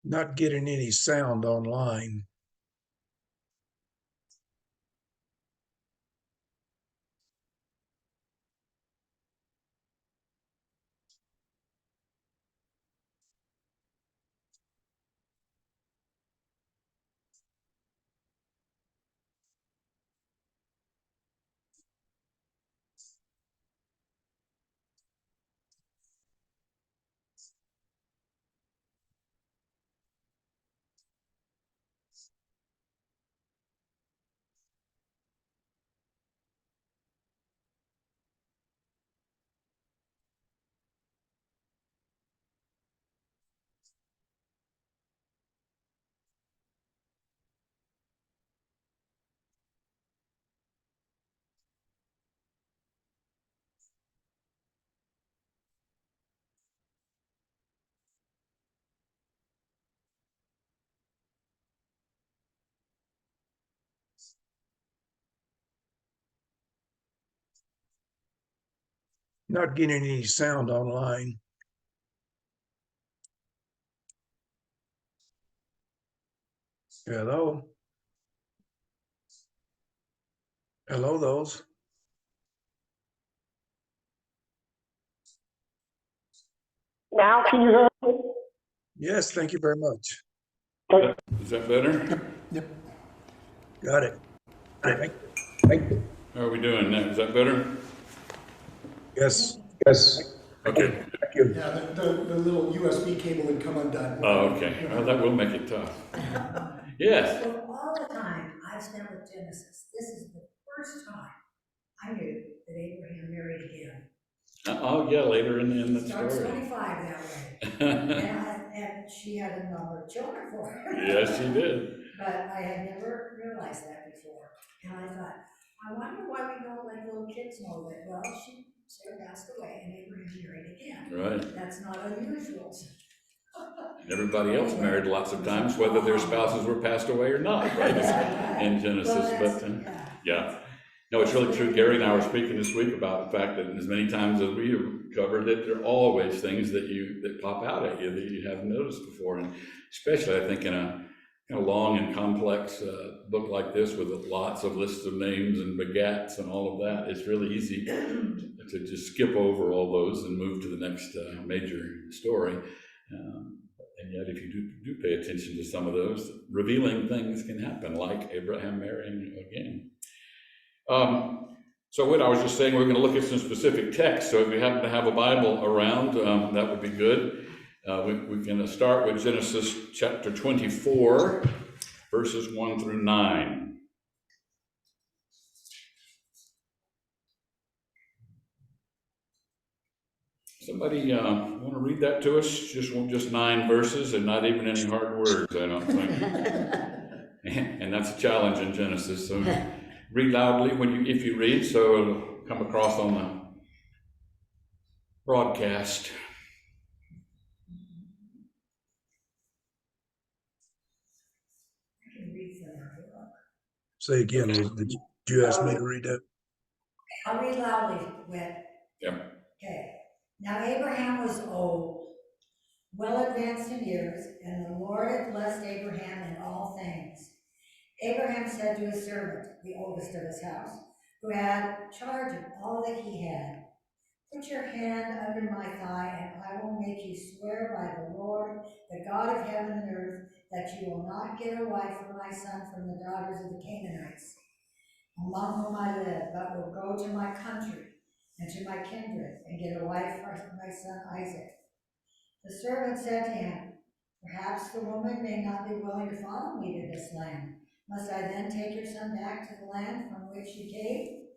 Not getting any sound online. Not getting any sound online. Hello? Hello, those. Now, can you hear me? Yes, thank you very much. Is that better? Yep. Got it. How are we doing now? Is that better? Yes. Yes. Okay. Thank you. Yeah, the little USB cable would come undone. Oh, okay. Well, that will make it tough. Yes. So all the time I've spent with Genesis, this is the first time I knew that Abraham married again. Oh, yeah, later in the Starts story. 25 that way. And she had a number of children for him. Yes, she did. But I had never realized that before. And I thought, I wonder why we don't let little kids know that, well, Sarah passed away and Abraham married again. Right. That's not unusual. Everybody else married lots of times, whether their spouses were passed away or not, right? In Genesis, Well, but yeah. No, it's really true. Gary and I were speaking this week about the fact that as many times as we have covered it, there are always things that pop out at you that you haven't noticed before, and especially I think in a long and complex book like this with lots of lists of names and begats and all of that, it's really easy to just skip over all those and move to the next major story. And yet, if you do pay attention to some of those, revealing things can happen, like Abraham marrying again. So what I was just saying, we're going to look at some specific texts. So if you happen to have a Bible around, that would be good. We're going to start with Genesis chapter 24, verses 1 through 9. Somebody want to read that to us? Just 9 verses and not even any hard words, I don't think. And that's a challenge in Genesis. So read loudly if you read, so it'll come across on the broadcast. I can read from there. Say again, did you ask me to read that? I'll read loudly, Whit. Yeah. Okay. Now Abraham was old, well advanced in years, and the Lord had blessed Abraham in all things. Abraham said to his servant, the oldest of his house, who had charge of all that he had, "Put your hand under my thigh, and I will make you swear by the Lord, the God of heaven and earth, that you will not get a wife for my son from the daughters of the Canaanites, among whom I live, but will go to my country and to my kindred, and get a wife for my son Isaac." The servant said to him, "Perhaps the woman may not be willing to follow me to this land. Must I then take your son back to the land from which you came?"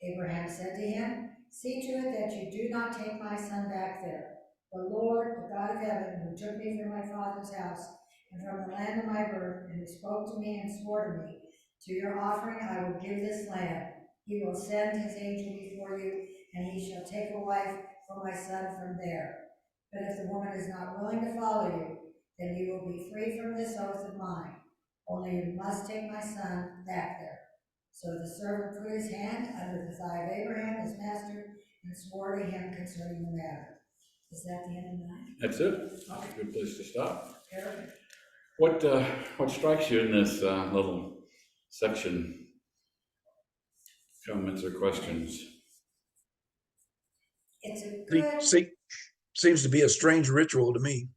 Abraham said to him, "See to it that you do not take my son back there. The Lord, the God of heaven, who took me from my father's house and from the land of my birth, and who spoke to me and swore to me, to your offering I will give this land. He will send his angel before you, and he shall take a wife for my son from there. But if the woman is not willing to follow you, then you will be free from this oath of mine. Only you must take my son back there." So the servant put his hand under the thigh of Abraham, his master, and swore to him concerning the matter. Is that the end of the night? That's it. That's a good place to stop. Perfect. What strikes you in this little section? Comments or questions? It's a See, good, seems to be a strange ritual to me.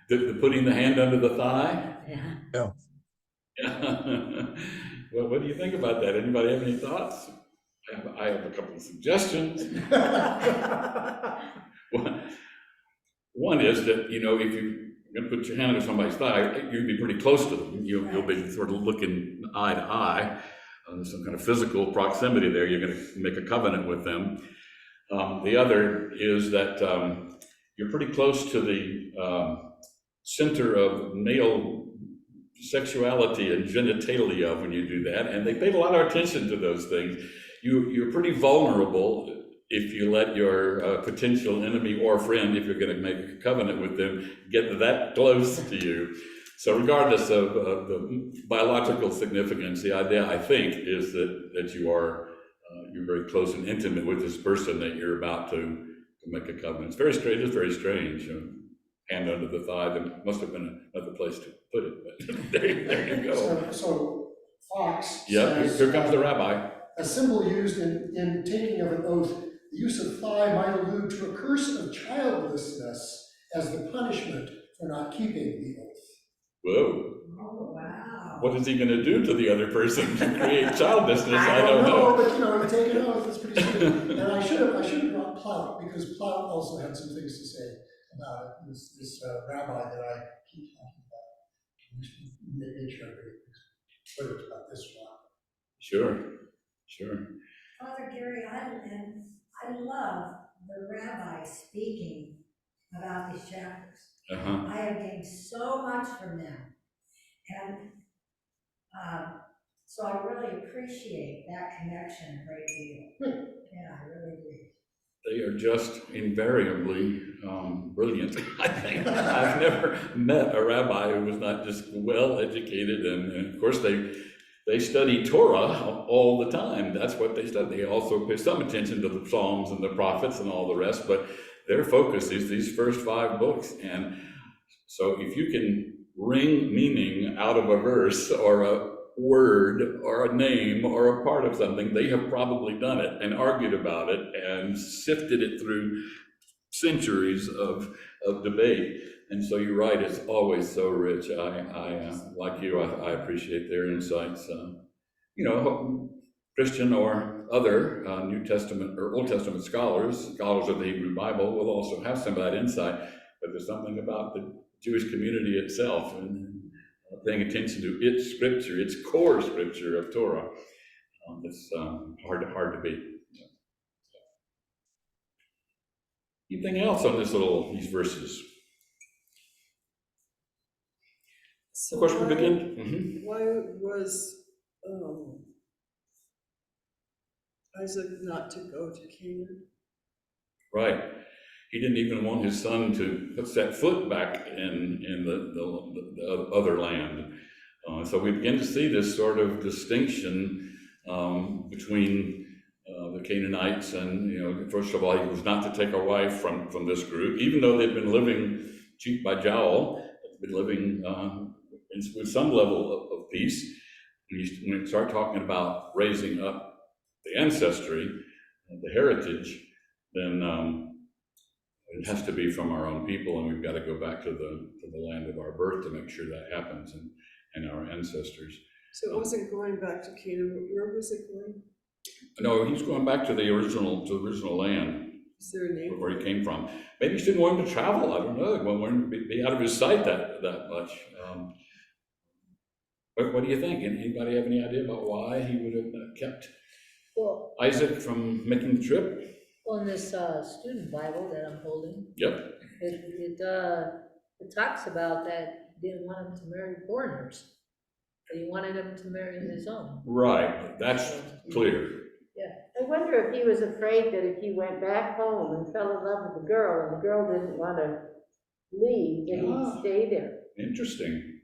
The putting the hand under the thigh? yeah. Well, what do you think about that? Anybody have any thoughts? I have a couple of suggestions. One is that, if you're going to put your hand under somebody's thigh, you'd be pretty close to them. You'll be sort of looking eye to eye. There's some kind of physical proximity there. You're going to make a covenant with them. The other is that you're pretty close to the center of male sexuality and genitalia when you do that, and they paid a lot of attention to those things. You're pretty vulnerable if you let your potential enemy or friend, if you're going to make a covenant with them, get that close to you. So regardless of the biological significance, the idea, I think, is that you're very close and intimate with this person that you're about to make a covenant. It's very strange. It's very strange. Hand under the thigh. There must have been another place to put it, but there you go. So Fox Yeah, says, here comes the rabbi. a symbol used in taking of an oath, the use of thigh might allude to a curse of childlessness as the punishment for not keeping the oath. Whoa. Oh, wow. What is he going to do to the other person to create childlessness? I don't know, know. but take an oath, it's pretty stupid. And I should have brought Plout, because Plout also had some things to say about it. This rabbi that I keep talking about. Make sure I put it about this one. Sure. Father Gary, I love the rabbi speaking about these chapters. Uh-huh. I have gained so much from them. And so I really appreciate that connection a great deal. Yeah, I really do. They are just invariably brilliant. I think I've never met a rabbi who was not just well educated, and of course they study Torah all the time. That's what they study. They also pay some attention to the Psalms and the prophets and all the rest, but their focus is these first 5 books. And so if you can wring meaning out of a verse or a word or a name or a part of something, they have probably done it and argued about it and sifted it through centuries of debate. And so you're right, it's always so rich. I like you, I appreciate their insights. Christian or other New Testament or Old Testament scholars of the Hebrew Bible will also have some of that insight, but there's something about the Jewish community itself and paying attention to its scripture, its core scripture of Torah. It's hard to beat. Anything else on these verses? So Of course, we why- begin. Mhm. Why was Isaac not to go to Canaan? Right. He didn't even want his son to set foot back in the other land. So we begin to see this sort of distinction between the Canaanites and, first of all, he was not to take a wife from this group, even though they'd been living cheek by jowl, they'd been living with some level of peace. When you start talking about raising up the ancestry, the heritage, then it has to be from our own people, and we've got to go back to the land of our birth to make sure that happens, and our ancestors. So it wasn't going back to Canaan. Where was it going? No, he's going back to the original land Is there a name? where he came from. Maybe he didn't want him to travel. I don't know. He wanted him to be out of his sight that much. What do you think? Anybody have any idea about why he would have kept Well, Isaac from making the trip? on this student Bible that I'm holding, Yep. it talks about that he didn't want him to marry foreigners. But he wanted him to marry his own. Right. That's clear. I wonder if he was afraid that if he went back home and fell in love with the girl, and the girl didn't want to leave, that he'd stay there. Interesting.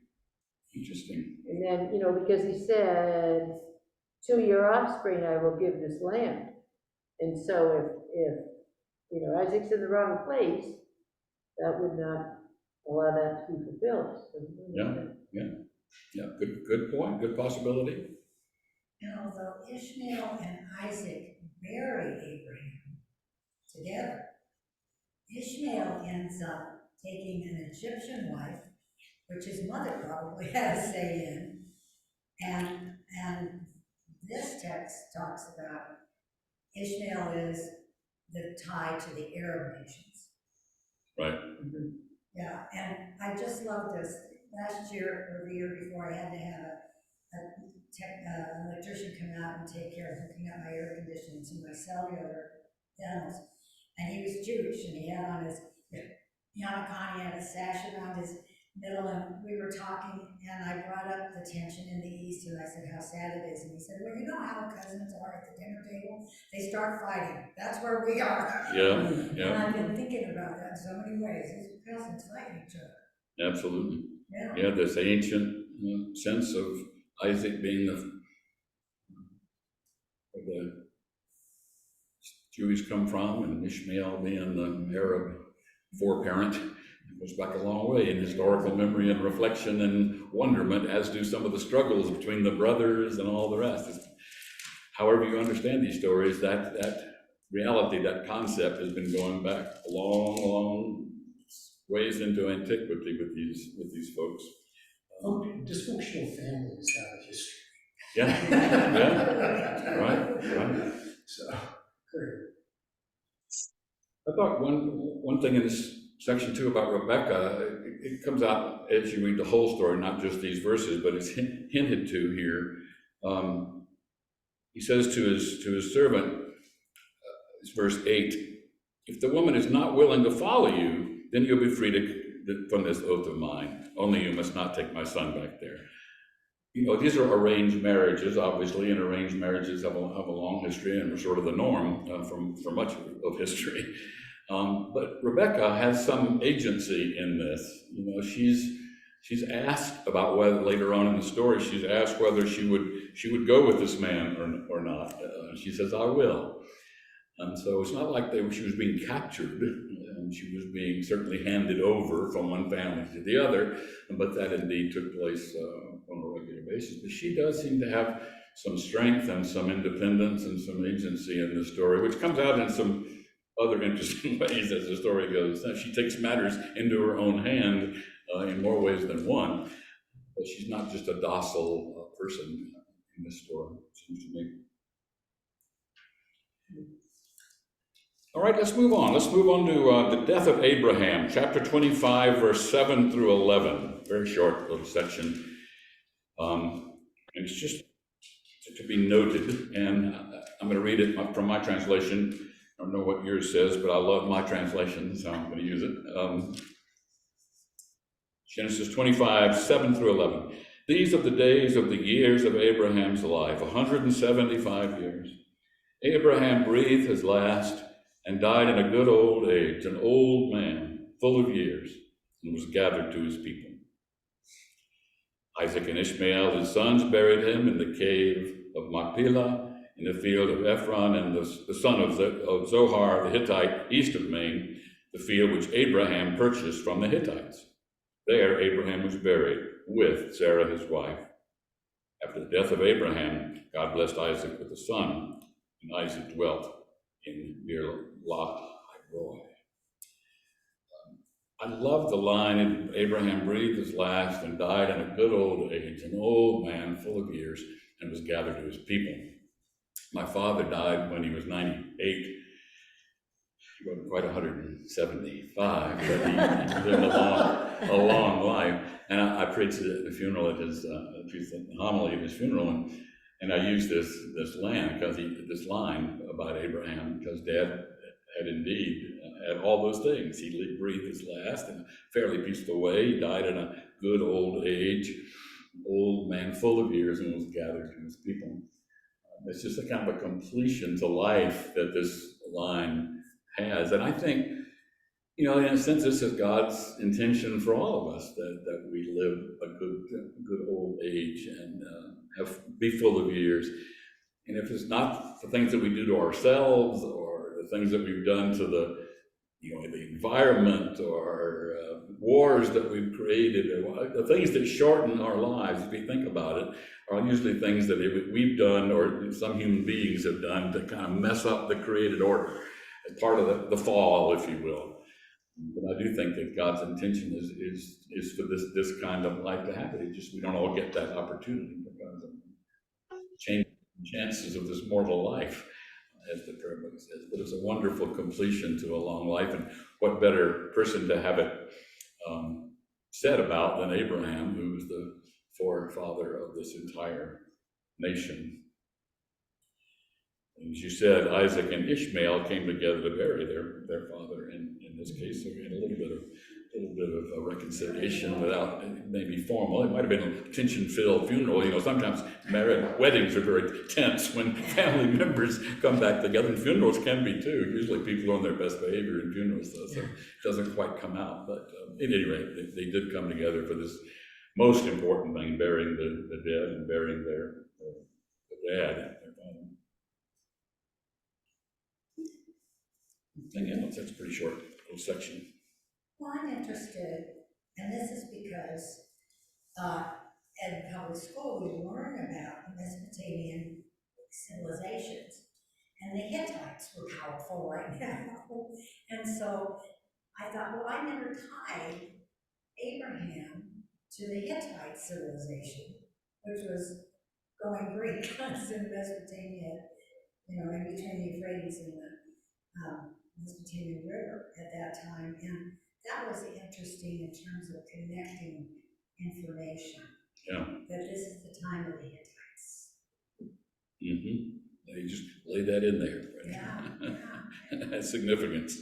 And then, because he said, to your offspring I will give this land. And so if Isaac's in the wrong place, that would not allow that to be fulfilled. So, Yeah, good point, good possibility. And although Ishmael and Isaac bury Abraham together, Ishmael ends up taking an Egyptian wife, which his mother probably had a say in, and this text talks about Ishmael is the tie to the Arab nations. Right. Yeah, and I just love this. Last year or the year before, I had to have an electrician come out and take care of hooking up my air conditionings and my cellular dentals. And he was Jewish, and he had on his yarmulke, he had a sash around his middle, and we were talking, and I brought up the tension in the East, and I said how sad it is. And he said, well, you know how cousins are at the dinner table? They start fighting. That's where we are. Yeah, And yeah, I've been thinking about that in so many ways. These cousins fighting each other. absolutely. Yeah. Yeah, this ancient sense of Isaac being where the Jews come from, and Ishmael being the Arab foreparent. It goes back a long way in historical memory and reflection and wonderment, as do some of the struggles between the brothers and all the rest. However you understand these stories, that reality, that concept has been going back a long ways into antiquity with these folks. Dysfunctional families have a history. Yeah, right. So, great. I thought one thing in this section too about Rebecca, it comes out as you read the whole story, not just these verses, but it's hinted to here. He says to his servant, it's verse 8, if the woman is not willing to follow you, then you'll be free from this oath of mine. Only you must not take my son back there. You know, these are arranged marriages, obviously, and arranged marriages have a long history and are sort of the norm for much of history. But Rebecca has some agency in this. You know, she's asked about whether later on in the story, she's asked whether she would go with this man or not. She says, I will. And so it's not like she was being captured, and she was being certainly handed over from one family to the other, but that indeed took place on a regular basis. But she does seem to have some strength and some independence and some agency in the story, which comes out in some other interesting ways as the story goes. Now, she takes matters into her own hand in more ways than one, but she's not just a docile person in this story, it seems to me. All right, let's move on. Let's move on to the death of Abraham, chapter 25, verse 7 through 11. Very short little section. And it's just to be noted, and I'm going to read it from my translation. I don't know what yours says, but I love my translation, so I'm going to use it. Genesis 25, 7 through 11. These are the days of the years of Abraham's life, 175 years. Abraham breathed his last and died in a good old age, an old man, full of years, and was gathered to his people. Isaac and Ishmael, his sons, buried him in the cave of Machpelah, in the field of Ephron, and the son of Zohar the Hittite, east of Maine, the field which Abraham purchased from the Hittites. There Abraham was buried with Sarah his wife. After the death of Abraham, God blessed Isaac with a son, and Isaac dwelt in Beer-lahai-roi. I love the line, Abraham breathed his last and died in a good old age, an old man full of years, and was gathered to his people. My father died when he was 98. He wasn't quite 175, but he lived a long life. And I preached at the funeral at his homily at his funeral, and I used this line about Abraham, because Dad had indeed had all those things. He breathed his last in a fairly peaceful way. He died in a good old age, old man full of years, and was gathered to his people. It's just a kind of a completion to life that this line has. And I think, you know, in a sense, this is God's intention for all of us, that we live a good old age and be full of years. And if it's not the things that we do to ourselves or the things that we've done to the the environment or wars that we've created, or the things that shorten our lives, if you think about it, are usually things that we've done or some human beings have done to kind of mess up the created order, as part of the fall, if you will. But I do think that God's intention is for this kind of life to happen. It just, we don't all get that opportunity because of chances of this mortal life, as the prayer book says. But it's a wonderful completion to a long life, and what better person to have it said about than Abraham, who was the forefather of this entire nation. And as you said, Isaac and Ishmael came together to bury their father in this case. So we had a little bit of a reconciliation without maybe formal. It might have been a tension-filled funeral. Sometimes weddings are very tense when family members come back together, and funerals can be too. Usually people are on their best behavior in funerals, so it doesn't quite come out. But at any rate, they did come together for this most important thing, burying the dead and burying their dad, their father. Anything else? That's a pretty short little section. Well, I'm interested, and this is because in public school we learn about Mesopotamian civilizations, and the Hittites were powerful right now. And so I thought, well, I never tied Abraham to the Hittite civilization, which was going Greek in Mesopotamia, in between the Euphrates and the Mesopotamian River at that time. And that was interesting in terms of connecting information. Yeah. That this is the time of the Hittites. Mm-hmm. You just lay that in there. Yeah. That's significance.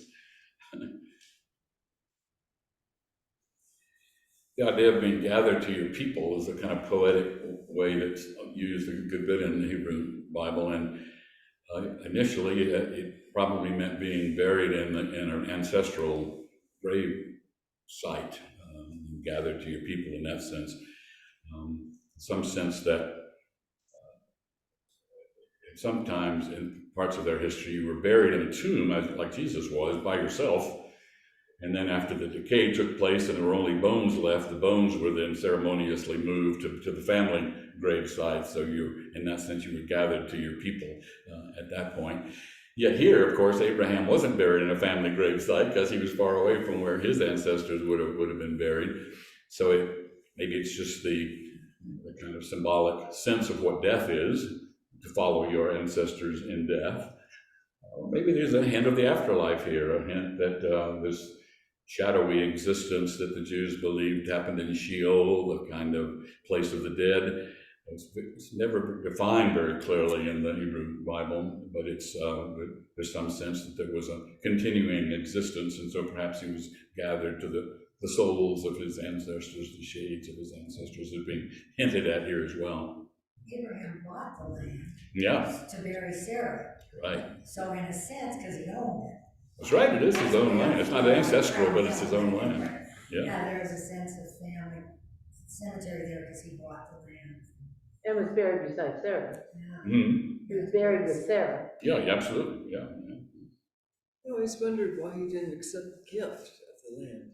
The idea of being gathered to your people is a kind of poetic way that's used a good bit in the Hebrew Bible, and initially it probably meant being buried in an ancestral grave site, gathered to your people in that sense. Some sense that sometimes in parts of their history you were buried in a tomb, like Jesus was, by yourself. And then after the decay took place and there were only bones left, the bones were then ceremoniously moved to the family grave site. So in that sense, you were gathered to your people at that point. Yet here, of course, Abraham wasn't buried in a family grave site because he was far away from where his ancestors would have been buried. So maybe it's just the kind of symbolic sense of what death is, to follow your ancestors in death. Maybe there's a hint of the afterlife here, a hint that this shadowy existence that the Jews believed happened in Sheol, the kind of place of the dead. It's never defined very clearly in the Hebrew Bible, but there's some sense that there was a continuing existence, and so perhaps he was gathered to the souls of his ancestors, the shades of his ancestors, are being hinted at here as well. Abraham bought the land. Yeah. To bury Sarah. Right. So in a sense, because he owned it. That's right, it is his own land. It's not ancestral, but it's his own land. Yeah. Yeah, there is a sense of family cemetery there because he bought the land. And was buried beside Sarah. Yeah. Mm-hmm. He was buried with Sarah. Yeah, absolutely. Yeah. I always wondered why he didn't accept the gift of the land.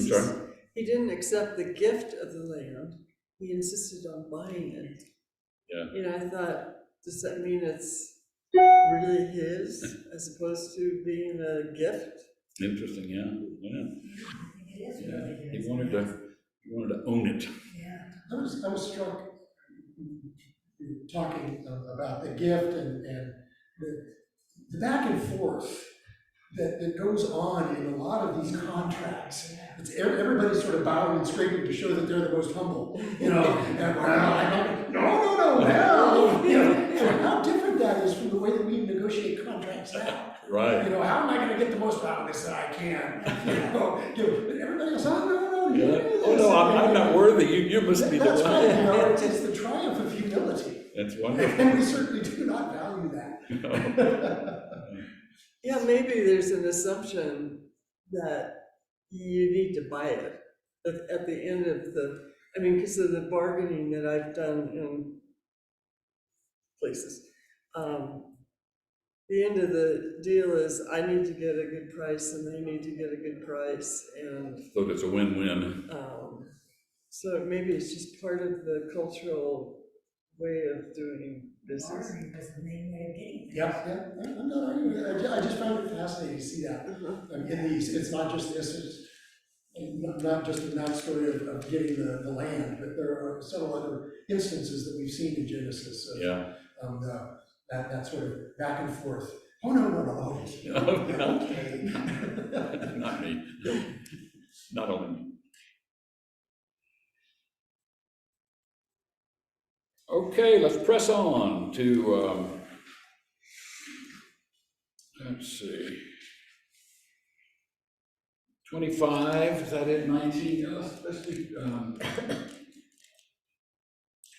Sorry? He didn't accept the gift of the land. He insisted on buying it. Yeah. I thought, does that mean it's really his as opposed to being a gift? Interesting, yeah. I think it is Yeah. really He his. wanted to own it. Yeah. I was struck talking about the gift and the back and forth that goes on in a lot of these contracts. It's everybody's sort of bowing and scraping to show that they're the most humble, and well, I don't, no, hell, and how different that is from the way that we negotiate contracts now. Right. How am I going to get the most out of this that I can? But everybody else, no, you Yeah. do this. Oh, no, I'm not worthy. You must be the That's one. right, it's the triumph of humility. That's wonderful. And we certainly do not value that. Yeah, maybe there's an assumption that you need to buy it at the end of because of the bargaining that I've done in places. the end of the deal is I need to get a good price and they need to get a good price, and So it's a win-win. so maybe it's just part of the cultural way of doing business. Bartering was the main way of getting things. Yeah, I'm not arguing with it. I just found it fascinating to see that. In these, it's not just this, it's not just in that story of getting the land, but there are several other instances that we've seen in Genesis of Yeah. that sort of back and forth. Oh, no, Okay. okay. Not me. Not only me. Okay, let's press on to, let's see. 25, is that it, 19? Let's do,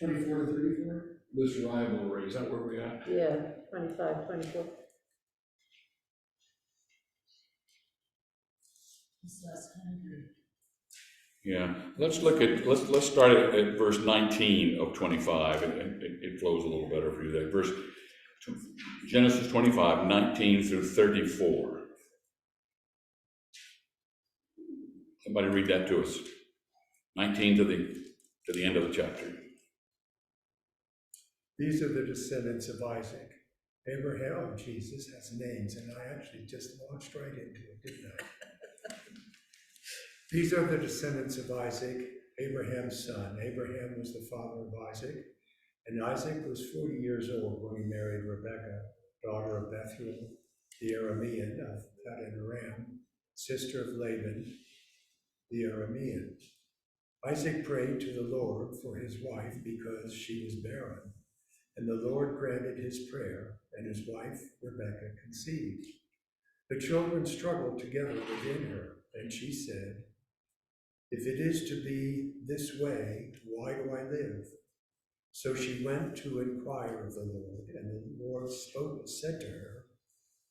24 to 34? this rivalry, is that where we at? Yeah, 25, 24. It's less hungry. Yeah, let's start at verse 19 of 25, and it flows a little better for you there. Genesis 25, 19 through 34. Somebody read that to us. 19 to the end of the chapter. These are the descendants of Isaac. Abraham, Jesus has names, and I actually just launched right into it, didn't I? These are the descendants of Isaac, Abraham's son. Abraham was the father of Isaac, and Isaac was 40 years old when he married Rebekah, daughter of Bethuel, the Aramean of Paddan Aram, sister of Laban, the Aramean. Isaac prayed to the Lord for his wife because she was barren, and the Lord granted his prayer, and his wife Rebekah conceived. The children struggled together within her, and she said, "If it is to be this way, why do I live?" So she went to inquire of the Lord, and the Lord said to her,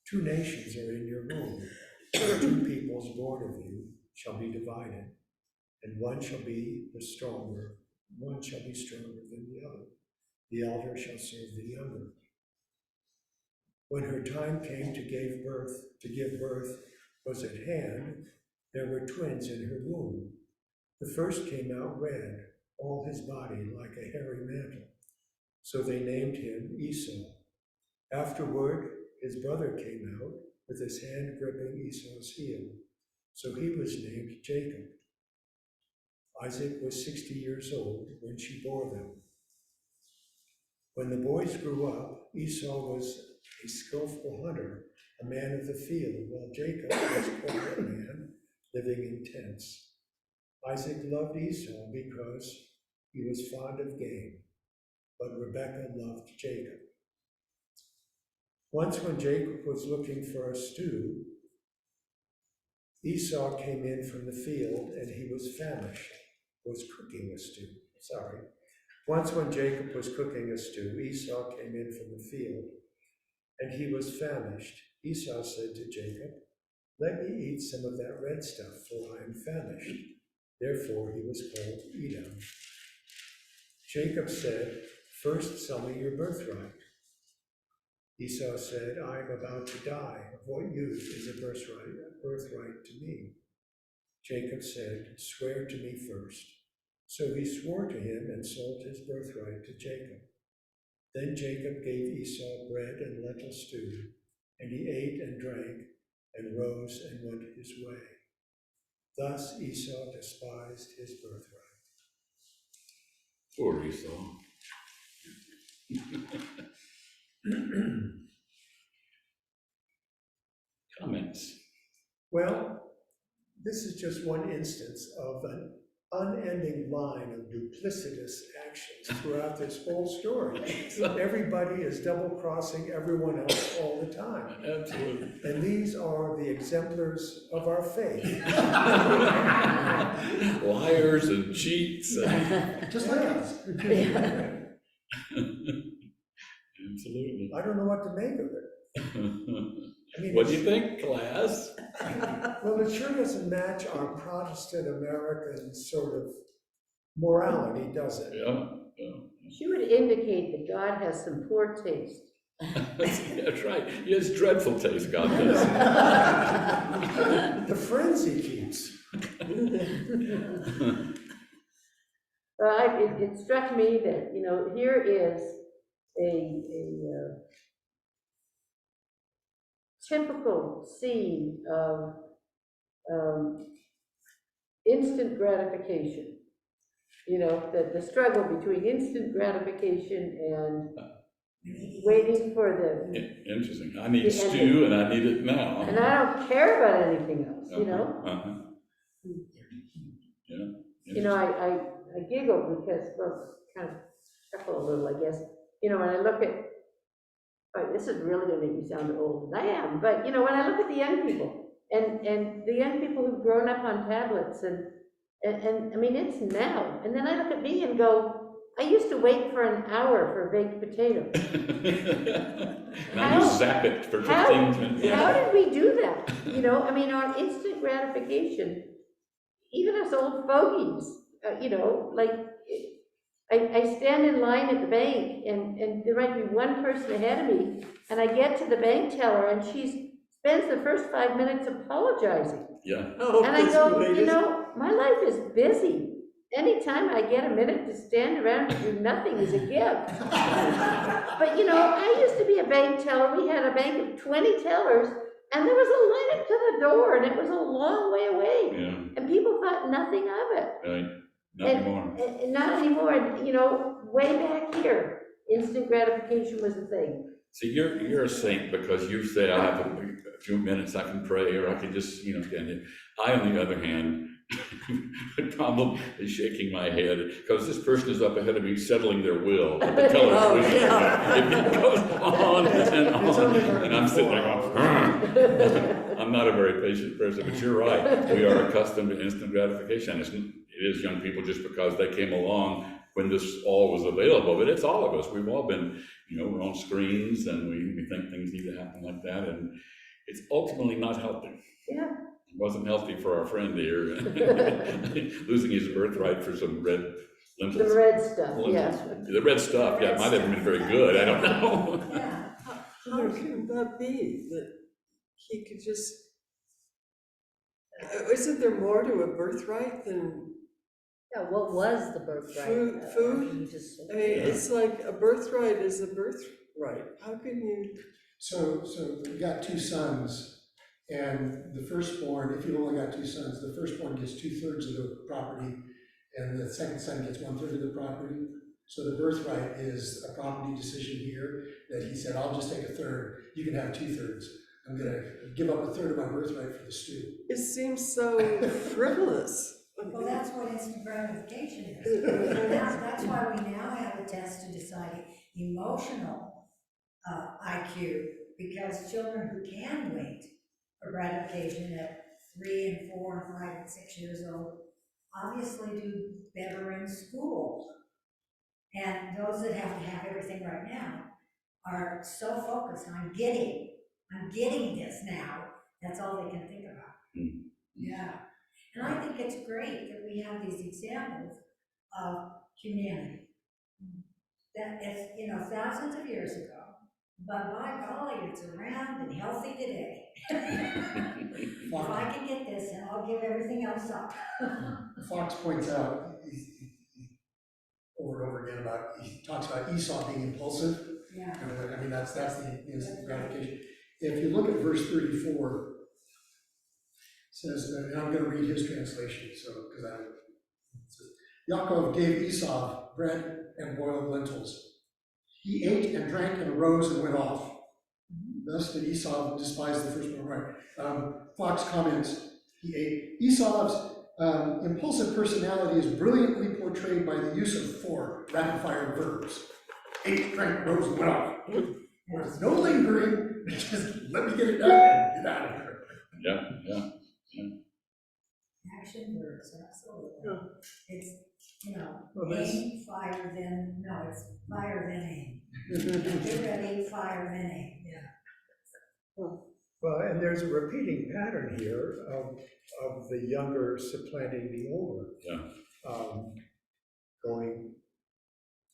"Two nations are in your womb, 2 peoples born of you shall be divided, and one shall be stronger than the other. The elder shall serve the younger." When her time came to give birth was at hand, there were twins in her womb. The first came out red, all his body like a hairy mantle. So they named him Esau. Afterward, his brother came out with his hand gripping Esau's heel. So he was named Jacob. Isaac was 60 years old when she bore them. When the boys grew up, Esau was a skillful hunter, a man of the field, while Jacob was a quiet man living in tents. Isaac loved Esau because he was fond of game, but Rebekah loved Jacob. Once when Jacob was looking for a stew, Esau came in from the field and he was famished, Once when Jacob was cooking a stew, Esau came in from the field and he was famished. Esau said to Jacob, "Let me eat some of that red stuff, for I am famished." Therefore he was called Edom. Jacob said, "First sell me your birthright." Esau said, "I am about to die. Of what use is a birthright to me?" Jacob said, "Swear to me first." So he swore to him and sold his birthright to Jacob. Then Jacob gave Esau bread and lentil stew, and he ate and drank and rose and went his way. Thus Esau despised his birthright. Poor Esau. Comments? Well, this is just one instance of an unending line of duplicitous actions throughout this whole story. Everybody is double-crossing everyone else all the time. Absolutely. And these are the exemplars of our faith. Liars and cheats. Just like us. Absolutely. I don't know what to make of it. I mean, What do you think, class? well, it sure doesn't match our Protestant American sort of morality, does it? Yeah. She would indicate that God has some poor taste. That's right. He has dreadful taste, God does. The friends he keeps. Well, it struck me that, you know, here is a typical scene of instant gratification. You know, the struggle between instant gratification and waiting for the, Interesting. I need stew and I need it now. and I don't care about anything else, you know? Uh-huh. Yeah. You know, I giggle because, well, kind of chuckle a little, I guess. You know, when I look at, oh, this is really gonna make me sound old, and I am, but, you know, when I look at the young people, and the young people who've grown up on tablets, and I mean, it's now, and then I look at me and go, I used to wait for an hour for a baked potato. Now you zap it for 15 minutes. How did we do that? You know, I mean, our instant gratification, even us old fogies, you know, like, I stand in line at the bank, and there might be one person ahead of me, and I get to the bank teller, and she spends the first 5 minutes apologizing. Yeah. Oh, And I that's go, you related. know, my life is busy. Anytime I get a minute to stand around and do nothing is a gift. But, you know, I used to be a bank teller. We had a bank of 20 tellers, and there was a line up to the door, and it was a long way away. Yeah. And people thought nothing of it. Right. Not anymore. And not anymore. And, you know, way back here, instant gratification was a thing. See, you're a saint because you say, I have a few minutes I can pray, or I can just, you know, stand here. I, on the other hand, the problem is shaking my head because this person is up ahead of me settling their will. But the teller's Oh, wishing. yeah. It goes on and on, and I'm sitting there going, I'm not a very patient person, but you're right. We are accustomed to instant gratification. It is young people just because they came along when this all was available, but it's all of us. We've all been, you know, we're on screens and we think things need to happen like that, and it's ultimately not healthy. Yeah. It wasn't healthy for our friend here, losing his birthright for some red lentils. The red stuff, yeah. The red stuff, yeah, it might have been very good, I don't know. Yeah. How can that be, that he could just, isn't there more to a birthright than, Yeah, what was the birthright? Food? You just- I mean, it's like a birthright is a birthright. How can you? So we got two sons, and the firstborn, if you've only got two sons, the firstborn gets 2/3 of the property, and the second son gets 1/3 of the property. So the birthright is a property decision here, that he said, I'll just take 1/3, you can have 2/3. I'm gonna give up 1/3 of my birthright for the stew. It seems so frivolous. Well, that's what instant gratification is. That's why we now have a test to decide emotional IQ, because children who can wait for gratification at 3 and 4 and 5 and 6 years old obviously do better in school. And those that have to have everything right now are so focused on getting this now, that's all they can think about. Mm. Yeah. And I think it's great that we have these examples of humanity. That is, you know, thousands of years ago, but by golly, it's around and healthy today. If I can get this, then I'll give everything else up. Fox points out, over and over again he talks about Esau being impulsive. Yeah. I mean, that's the instant gratification. If you look at verse 34, it says, and I'm going to read his translation, because it says, Yaakov gave Esau bread and boiled lentils. He ate and drank and arose and went off. Thus did Esau despise the firstborn. Right. Fox comments, he ate. Esau's impulsive personality is brilliantly portrayed by the use of 4 rapid-fire verbs. Ate, drank, rose, and went off. There's no lingering, just let me get it done and get out of here. Yeah. Action verbs, absolutely. Yeah. It's, you know, Well, that's- aim, fire, then, no, it's fire, then aim. Get ready, fire, then aim, yeah. Well, and there's a repeating pattern here of the younger supplanting the older. Yeah. Going,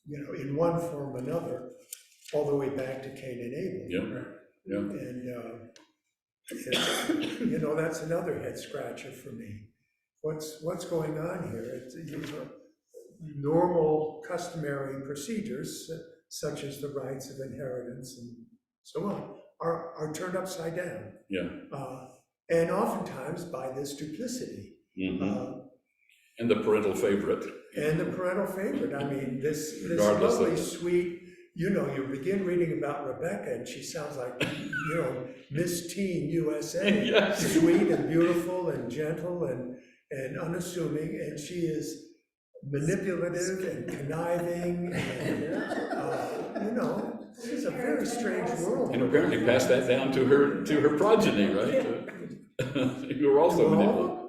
you know, in one form or another, all the way back to Cain and Abel. Yeah, yeah. And, you know, that's another head scratcher for me. What's going on here? Normal customary procedures, such as the rights of inheritance and so on, are turned upside down. Yeah. And oftentimes by this duplicity. Mhm. And the parental favorite. And the parental favorite. I mean, this Regardless of lovely, it. sweet, you know, you begin reading about Rebecca and she sounds like, you know, Miss Teen USA. Yes. Sweet and beautiful and gentle and unassuming, and she is manipulative and conniving and, you know, this is a very strange world. And apparently passed that down to her progeny, right? Who were also manipulative.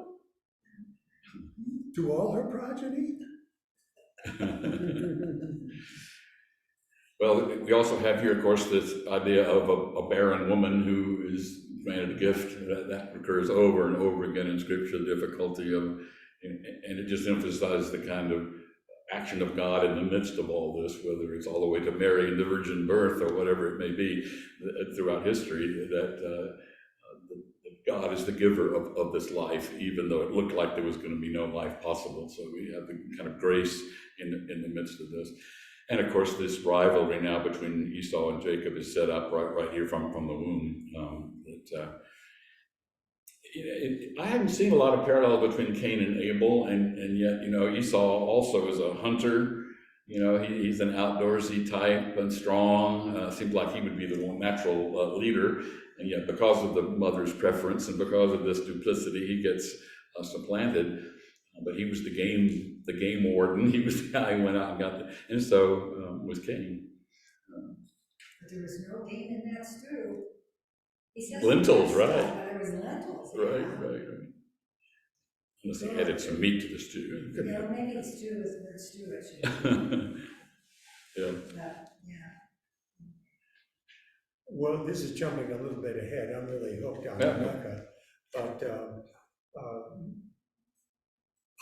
To all her progeny? Well, we also have here, of course, this idea of a barren woman who is granted a gift. That occurs over and over again in Scripture, the difficulty of, and it just emphasizes the kind of action of God in the midst of all this, whether it's all the way to Mary and the virgin birth or whatever it may be throughout history, that God is the giver of this life, even though it looked like there was going to be no life possible. So we have the kind of grace in the midst of this. And of course, this rivalry now between Esau and Jacob is set up right here from the womb. I haven't seen a lot of parallel between Cain and Abel, and yet, you know, Esau also is a hunter. You know, he's an outdoorsy type and strong. Seems like he would be the one natural leader, and yet because of the mother's preference and because of this duplicity, he gets supplanted. But he was the game warden. He was the guy who went out and got and so was Cain. But there was no game in that stew. He says Lentils, it was right. stew, but it was lentils. Right. Unless he added some meat to the stew. You know, maybe stew is the word stew, it should Yeah. be, but, yeah. Well, this is jumping a little bit ahead. I'm really hooked on Yeah. Rebecca. But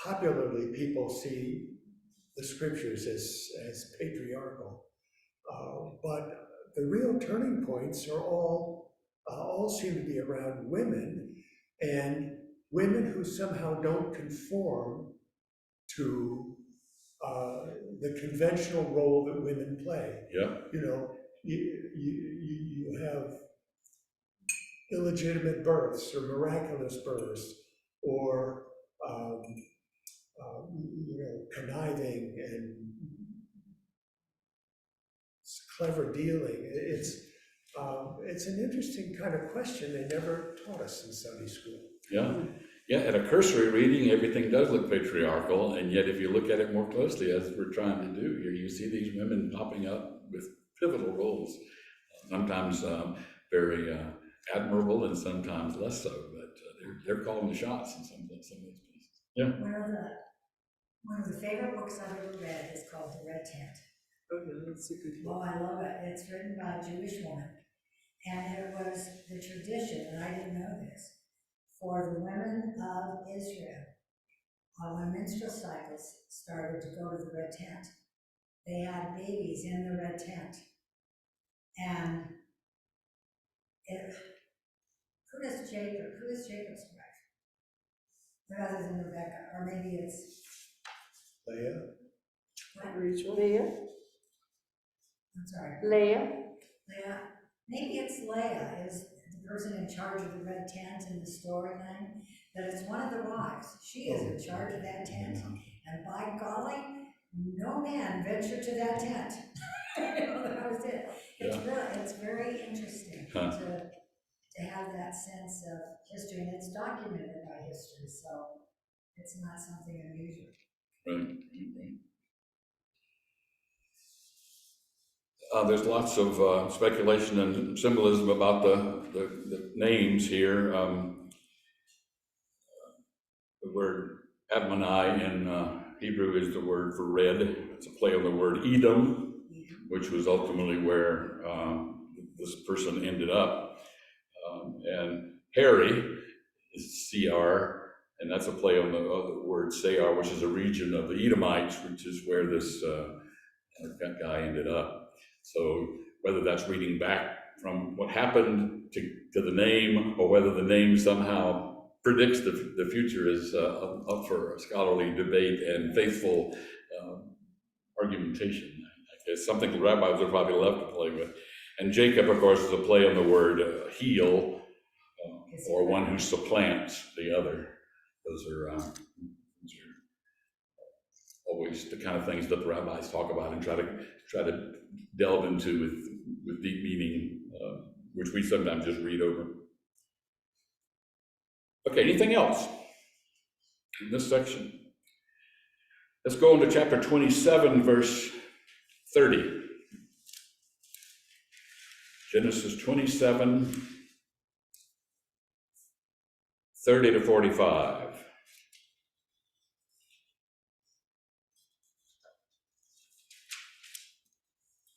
popularly, people see the scriptures as patriarchal. But the real turning points are all seem to be around women, and women who somehow don't conform to the conventional role that women play. Yeah. You know, you have illegitimate births or miraculous births, or you know, conniving and clever dealing. It's an interesting kind of question they never taught us in Sunday school. Yeah, at a cursory reading, everything does look patriarchal, and yet if you look at it more closely, as we're trying to do here, you see these women popping up with pivotal roles, sometimes very admirable and sometimes less so, but they're calling the shots in some of those places. Yeah. One of the favorite books I've ever read is called The Red Tent. Oh, yeah, that's a good Oh, one. I love it. It's written by a Jewish woman. And it was the tradition, and I didn't know this, for the women of Israel, when menstrual cycles started to go to the red tent, they had babies in the red tent. And who is Jacob's wife? Rather than Rebecca, or maybe it's Leah? what? Rachel? Leah, I'm sorry. Leah, Leah, maybe it's Leah is the person in charge of the red tent in the storyline, but it's one of the wives. She is in charge of that tent, and by golly, no man ventured to that tent. That was it. It's very interesting to have that sense of history, and it's documented by history, so it's not something unusual. Right. There's lots of speculation and symbolism about the names here. The word Adonai in Hebrew is the word for red. It's a play on the word Edom, which was ultimately where this person ended up. And Harry is CR, and that's a play on the word Seir, which is a region of the Edomites, which is where this guy ended up. So whether that's reading back from what happened to the name, or whether the name somehow predicts the future, is up for scholarly debate and faithful argumentation. I guess something the rabbis would probably love to play with. And Jacob, of course, is a play on the word heel, or one who supplants the other. Those are always the kind of things that the rabbis talk about and try to delve into with deep meaning, which we sometimes just read over. Okay, anything else in this section? Let's go into chapter 27, verse 30. Genesis 27, 30 to 45.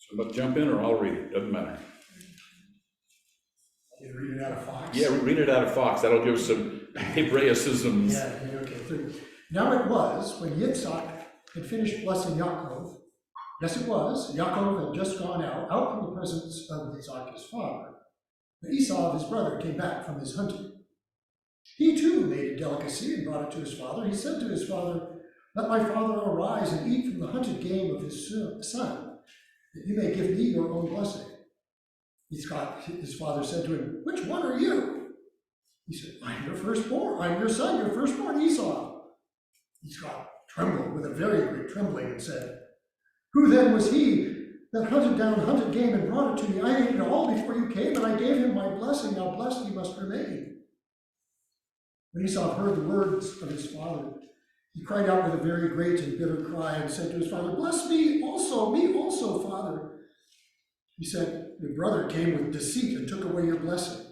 Somebody jump in, or I'll read it, doesn't matter. You read it out of Fox? Yeah, read it out of Fox, that'll give us some Hebraicisms. Yeah, okay. 30. Now it was, when Yitzhak had finished blessing Yaakov, yes it was, Yaakov had just gone out from the presence of Yitzhak his father, but Esau his brother came back from his hunting. He too made a delicacy and brought it to his father. He said to his father, "Let my father arise and eat from the hunted game of his son, that you may give me your own blessing." Yitzhak, his father, said to him, "Which one are you?" He said, "I'm your firstborn. I'm your son, your firstborn Esau." Yitzhak trembled with a very great trembling and said, "Who then was he that hunted down hunted game and brought it to me? I ate it all before you came, and I gave him my blessing. Now blessed he must remain." When Esau heard the words of his father, he cried out with a very great and bitter cry and said to his father, "Bless me also, father." He said, "Your brother came with deceit and took away your blessing."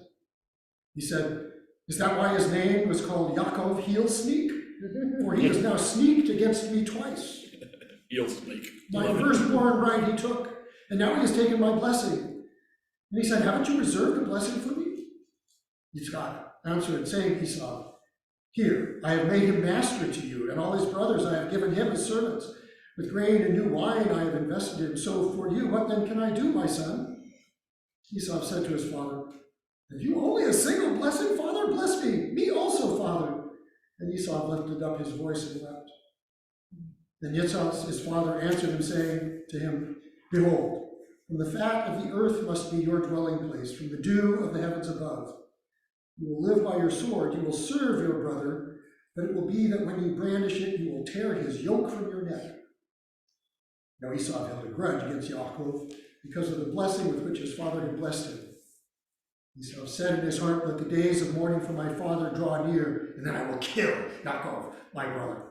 He said, "Is that why his name was called Yaakov, heel sneak? For he has now sneaked against me twice. Heel sneak. My firstborn right he took, and now he has taken my blessing." And he said, "Haven't you reserved a blessing for me?" Yitzhak answered, saying, "Esau, here, I have made him master to you, and all his brothers I have given him as servants. With grain and new wine I have invested him. So for you, what then can I do, my son?" Esau said to his father, "Have you only a single blessing, father? Bless me also, father." And Esau lifted up his voice and wept. Then Yitzhak, his father, answered him, saying to him, "Behold, from the fat of the earth must be your dwelling place, from the dew of the heavens above. You will live by your sword, you will serve your brother, but it will be that when you brandish it, you will tear his yoke from your neck." Now Esau held a grudge against Yaakov because of the blessing with which his father had blessed him. Esau said in his heart, "Let the days of mourning for my father draw near, and then I will kill Yaakov, my brother."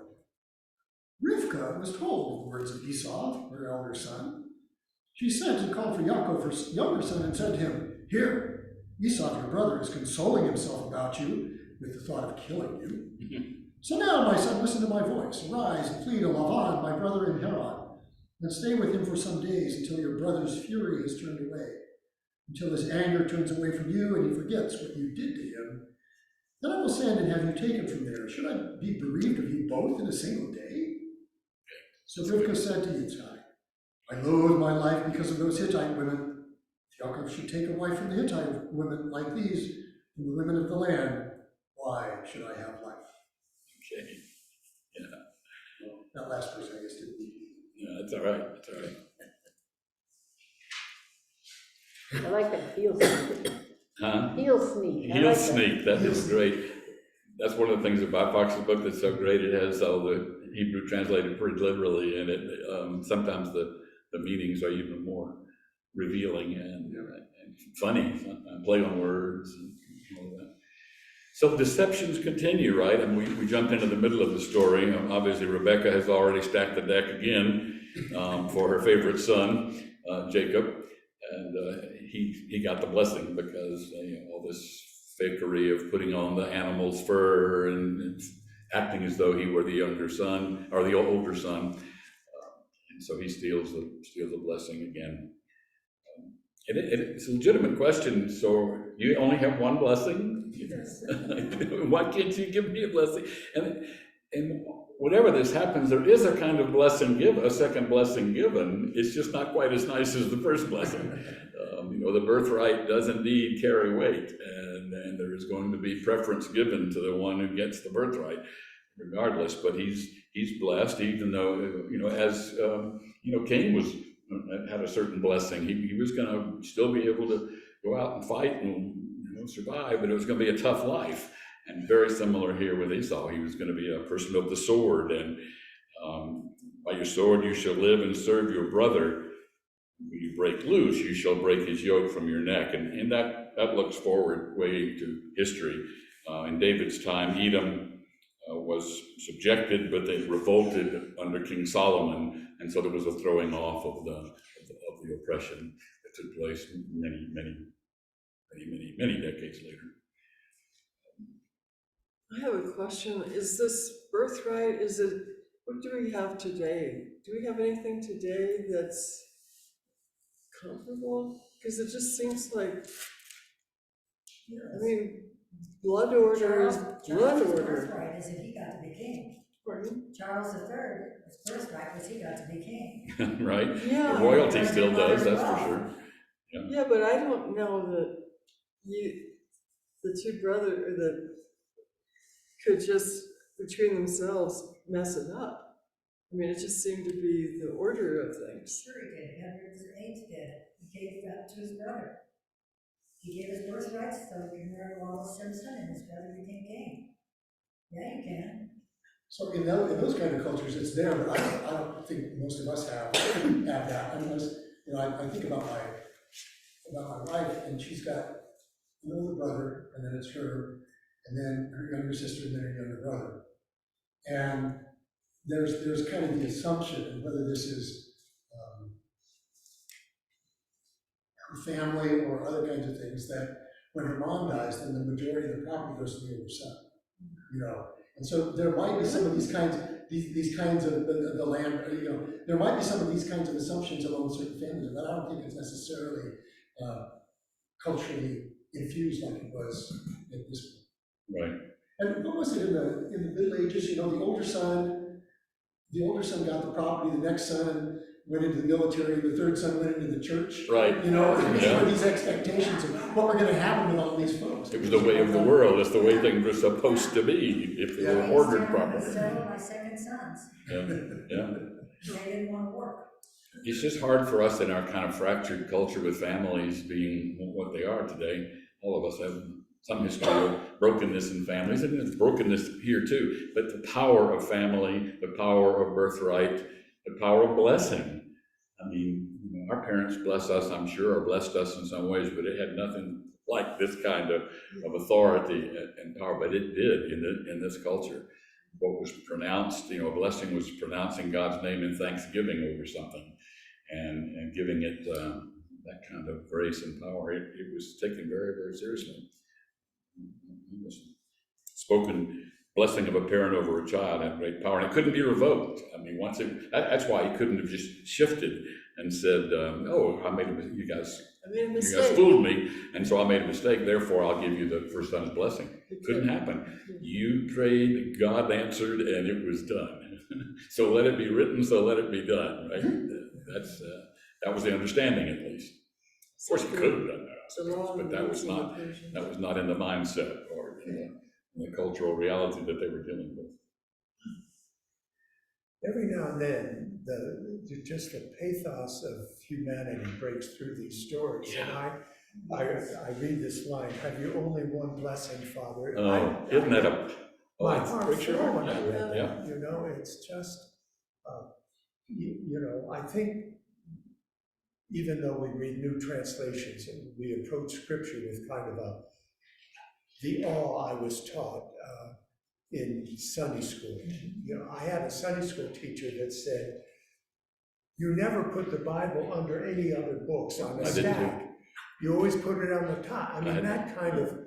Rivkah was told of the words of Esau, her elder son. She sent and called for Yaakov, her younger son, and said to him, "Here, Esau, your brother, is consoling himself about you with the thought of killing you. So now, my son, listen to my voice. Arise and flee to Lavan, my brother in Haran, and stay with him for some days until your brother's fury has turned away, until his anger turns away from you and he forgets what you did to him. Then I will send and have you taken from there. Should I be bereaved of you both in a single day?" So Rivkah said to Yitzhak, "I loathe my life because of those Hittite women. If Yaakov should take a wife from the Hittite women like these, from the women of the land, why should I have life?" Okay. Yeah. That last verse, I guess, didn't need. Yeah, that's all right. That's all right. I like that heel sneak. Huh? Heel sneak. I Heel like that. sneak. That is great. That's one of the things about Fox's book that's so great. It has all the Hebrew translated pretty literally, and it sometimes the meanings are even more revealing and funny, play on words and all that. So deceptions continue, right? And we jumped into the middle of the story. Obviously, Rebecca has already stacked the deck again for her favorite son, Jacob, and he got the blessing because all this fakery of putting on the animal's fur and acting as though he were the younger son or the older son, and so he steals the blessing again. It's a legitimate question. So you only have one blessing? Yes. Why can't you give me a blessing? And and whenever this happens, there is a kind of blessing given, a second blessing given. It's just not quite as nice as the first blessing. The birthright does indeed carry weight, and there is going to be preference given to the one who gets the birthright, regardless. But he's blessed, even though as Cain had a certain blessing. He was going to still be able to go out and fight and survive, but it was going to be a tough life. And very similar here with Esau. He was going to be a person of the sword, and by your sword you shall live and serve your brother. When you break loose, you shall break his yoke from your neck. And that looks forward way to history. In David's time, Edom was subjected, but they revolted under King Solomon, and so there was a throwing off of the oppression that took place many decades later. I have a question. Is this birthright, what do we have today? Do we have anything today that's comparable? Because it just seems like, blood order is blood Charles' order. birthright is if he got to be king. Pardon? Charles III, his birthright was he got to be king. Right? Yeah. The royalty still does, that's for sure. Yeah, but I don't know that the two brothers that could just between themselves mess it up. It just seemed to be the order of things. Sure he did. Henry VIII did it. He gave that to his brother. He gave his birthright so he could marry Wallace Simpson, and his brother became king. Yeah, you can. So in those kind of cultures, it's there, but I don't think most of us have that. I think about my wife, and she's got an older brother, and then it's her, and then her younger sister, and then her younger brother. And there's kind of the assumption, and whether this is her family or other kinds of things, that when her mom dies, then the majority of the property goes to the older son. And so there might be some of these kinds of the land, there might be some of these kinds of assumptions among certain families, but I don't think it's necessarily culturally infused like it was at this point. Right. And what was it in the Middle Ages? The older son got the property, the next son went into the military, the third son went into the church. Right. There were these expectations of what were going to happen with all these folks. It was the way of the world. It's the way things were supposed to be if they were ordered properly. Several my second sons. Yeah. They didn't want to work. It's just hard for us in our kind of fractured culture with families being what they are today. All of us have some history of brokenness in families, and there's brokenness here too. But the power of family, the power of birthright, the power of blessing. Our parents bless us, I'm sure, or blessed us in some ways, but it had nothing like this kind of authority and power, but it did in this culture. What was pronounced, a blessing was pronouncing God's name in thanksgiving over something and giving it that kind of grace and power. It was taken very, very seriously. Spoken blessing of a parent over a child had great power, and it couldn't be revoked. That's why he couldn't have just shifted and said, "Oh, I made a mistake. You guys fooled me, and so I made a mistake. Therefore, I'll give you the first son's blessing." It couldn't happen. You prayed, God answered, and it was done. So let it be written. So let it be done. Right? That was the understanding, at least. Of course, he could have done that, I suppose, but that was not in the mindset or in the cultural reality that they were dealing with. Every now and then, just the pathos of humanity breaks through these stories. Yeah. And I read this line, "Have you only one blessing, Father?" Oh, isn't that my heart breaks your fell heart? when I read that. Yeah. It's just, I think even though we read new translations and we approach scripture with kind of the awe I was taught in Sunday school. I had a Sunday school teacher that said, "You never put the Bible under any other books on a stack. You always put it on the top." That kind of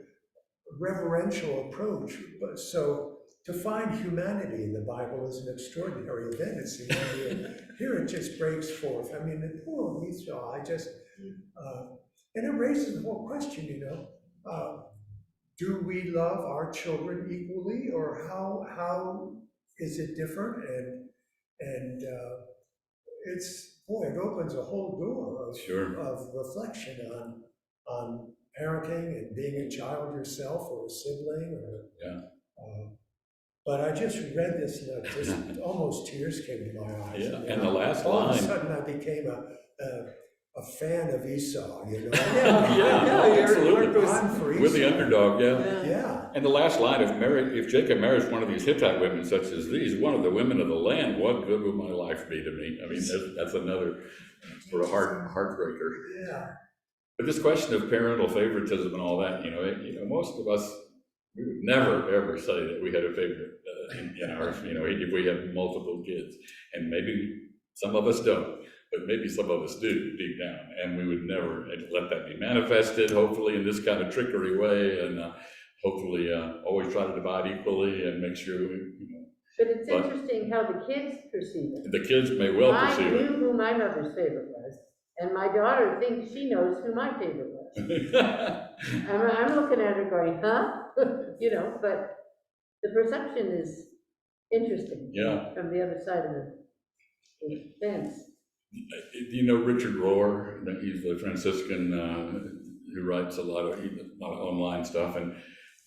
reverential approach. But so to find humanity in the Bible is an extraordinary event, it seems to me. And here it just breaks forth. The poor Esau, and it raises the whole question, do we love our children equally, or how is it different? And it opens a whole door Sure. of reflection on parenting and being a child yourself or a sibling or. Yeah. But I just read this and just almost tears came to my eyes. Yeah, and the last all of a line. sudden I became a fan of Esau, you know? Yeah, absolutely. I'm for Esau. We're the underdog, yeah. Yeah. And the last line, if Jacob marries one of these Hittite women such as these, one of the women of the land, what good would my life be to me? I mean, that's another sort of heartbreaker. Yeah. But this question of parental favoritism and all that, most of us, we would never ever say that we had a favorite in ours, if we have multiple kids. And maybe some of us don't, but maybe some of us do deep down. And we would never let that be manifested, hopefully, in this kind of trickery way. And hopefully always try to divide equally and make sure But it's interesting how the kids perceive it. the kids may well I perceive knew who my mother's favorite was, and my daughter thinks she knows who my favorite was. it. I'm looking at her going, huh? But the perception is interesting. Yeah. From the other side of the fence. Do you know Richard Rohr? He's the Franciscan who writes a lot of online stuff and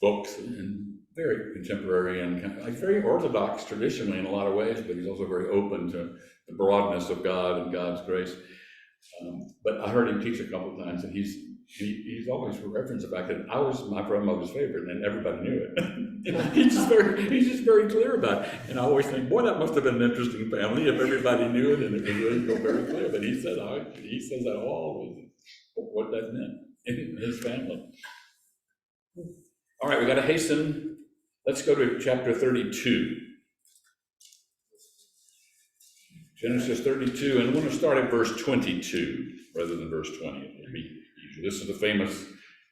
books, and very contemporary and kind of like very orthodox traditionally in a lot of ways, but he's also very open to the broadness of God and God's grace. But I heard him teach a couple of times, and he's always referenced the fact that I was my grandmother's favorite, and everybody knew it. he's just very clear about it. And I always think, boy, that must have been an interesting family if everybody knew it and it was really very clear. But he says that always what that meant in his family. All right, we got to hasten. Let's go to chapter 32. Genesis 32, and we're going to start at verse 22 rather than verse 20. It'll be easier. This is the famous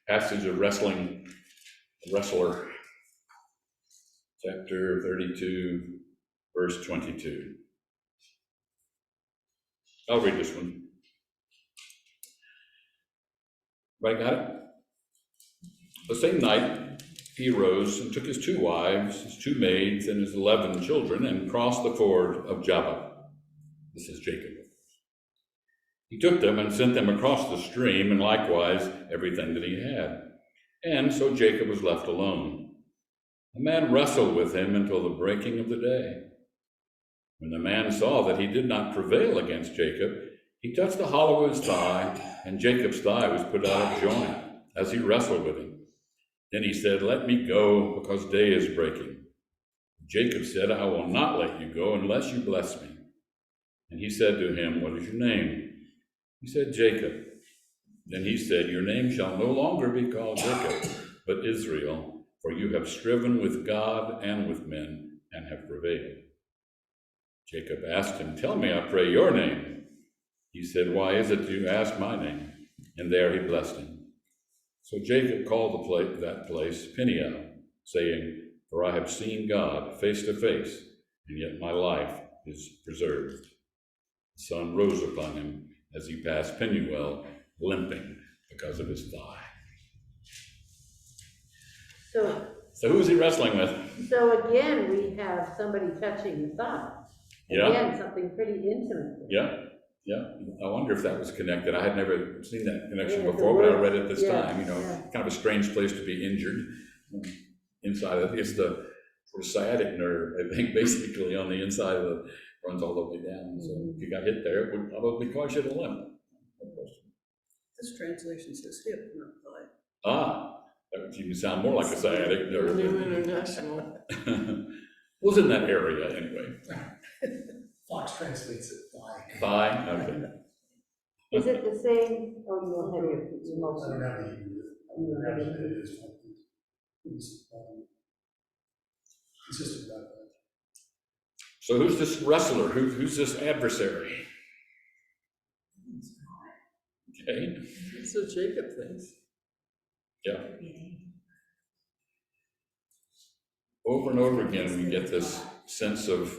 passage of wrestling, the wrestler. Chapter 32, verse 22. I'll read this one. Everybody got it? The same night, he arose and took his 2 wives, his 2 maids, and his 11 children, and crossed the ford of Jabbok. This is Jacob. He took them and sent them across the stream, and likewise everything that he had. And so Jacob was left alone. The man wrestled with him until the breaking of the day. When the man saw that he did not prevail against Jacob, he touched the hollow of his thigh, and Jacob's thigh was put out of joint as he wrestled with him. Then he said, "Let me go, because day is breaking." Jacob said, "I will not let you go unless you bless me." And he said to him, "What is your name?" He said, "Jacob." Then he said, "Your name shall no longer be called Jacob, but Israel, for you have striven with God and with men and have prevailed." Jacob asked him, "Tell me, I pray, your name." He said, "Why is it you ask my name?" And there he blessed him. So Jacob called that place Peniel, saying, "For I have seen God face to face, and yet my life is preserved." The sun rose upon him as he passed Penuel, limping because of his thigh. So who is he wrestling with? So again, we have somebody touching the thigh. Yeah. Again, something pretty intimate. Yeah. I wonder if that was connected. I had never seen that connection Yeah, before, but I read it this yeah, time. yeah. Kind of a strange place to be injured. Inside of it's the sort of sciatic nerve, I think, basically on the inside of the runs all the way down. So if you got hit there, it would probably cause you to limp. This translation says hip, not thigh. That would even sound more like a sciatic nerve. New International. Was in that area anyway. Fox translates it thigh. Thigh, okay. Is it the same? Oh, you don't have your I most. don't have any, actually it is, it's consistent about that. So who's this wrestler? Who's this adversary? Okay. So Jacob thinks. Yeah. Over and over again, we get this sense of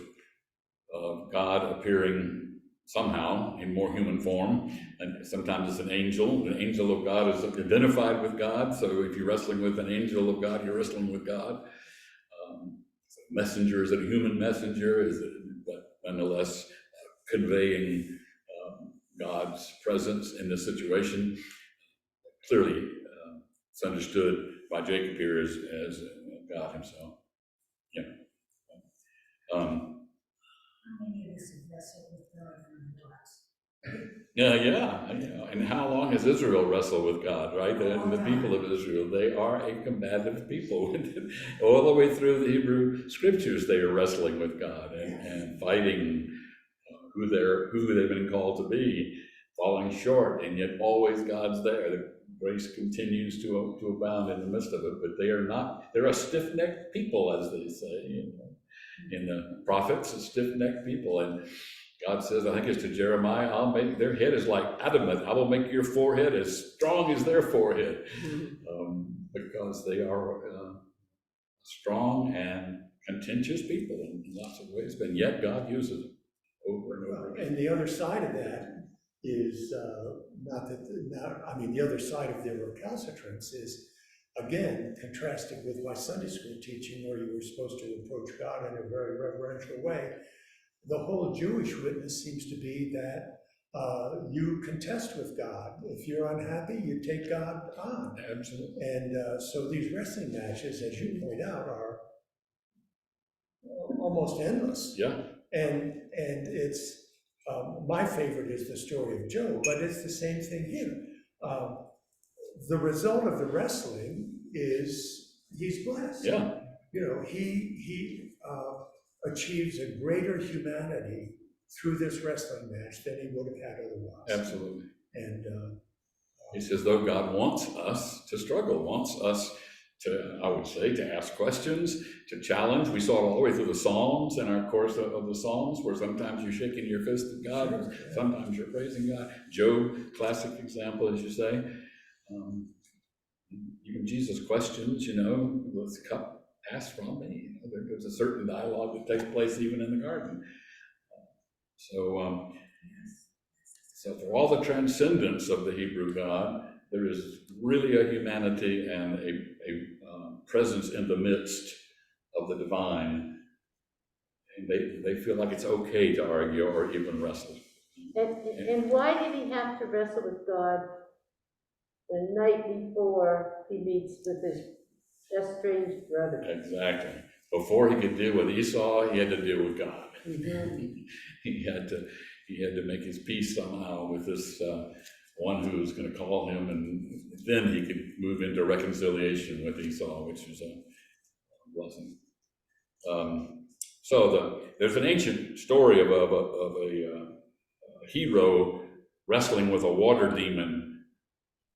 God appearing somehow in more human form, and sometimes it's an angel. The angel of God is identified with God, so if you're wrestling with an angel of God, you're wrestling with God. messenger? Is it a human messenger? But nonetheless conveying God's presence in this situation. Clearly, it's understood by Jacob here as God himself. Yeah. How many of us have wrestled with God in our lives? Yeah. And how long has Israel wrestled with God, right? The people of Israel, they are a combative people. All the way through the Hebrew scriptures, they are wrestling with God and fighting who they've been called to be, falling short, and yet always God's there. The grace continues to abound in the midst of it, but they're a stiff-necked people, as they say, in the prophets, a stiff-necked people. And God says, I think it's to Jeremiah, I'll make their head is like adamant. I will make your forehead as strong as their forehead, because they are strong and contentious people in lots of ways, but yet God uses them over and over again. And the other side of that is the other side of their recalcitrance is, again, contrasted with my Sunday school teaching, where you were supposed to approach God in a very reverential way. The whole Jewish witness seems to be that you contest with God. If you're unhappy, you take God on. Absolutely. And so these wrestling matches, as you point out, are almost endless. Yeah. And it's, my favorite is the story of Job, but it's the same thing here. The result of the wrestling is he's blessed. Yeah. He achieves a greater humanity through this wrestling match than he would have had otherwise. Absolutely. And he says, though God wants us to struggle, wants us to, I would say, to ask questions, to challenge. We saw it all the way through the Psalms in our course of the Psalms, where sometimes you're shaking your fist at God, sometimes you're praising God. Job, classic example, as you say. Even Jesus questions, was the cup passed from me? There's a certain dialogue that takes place even in the garden. So for all the transcendence of the Hebrew God, there is really a humanity and a presence in the midst of the divine. And they feel like it's okay to argue or even wrestle. And why did he have to wrestle with God the night before he meets with his estranged brother? Exactly. Before he could deal with Esau, he had to deal with God. He had to make his peace somehow with this one who was going to call him, and then he could move into reconciliation with Esau, which was a blessing. So there's an ancient story of a hero wrestling with a water demon,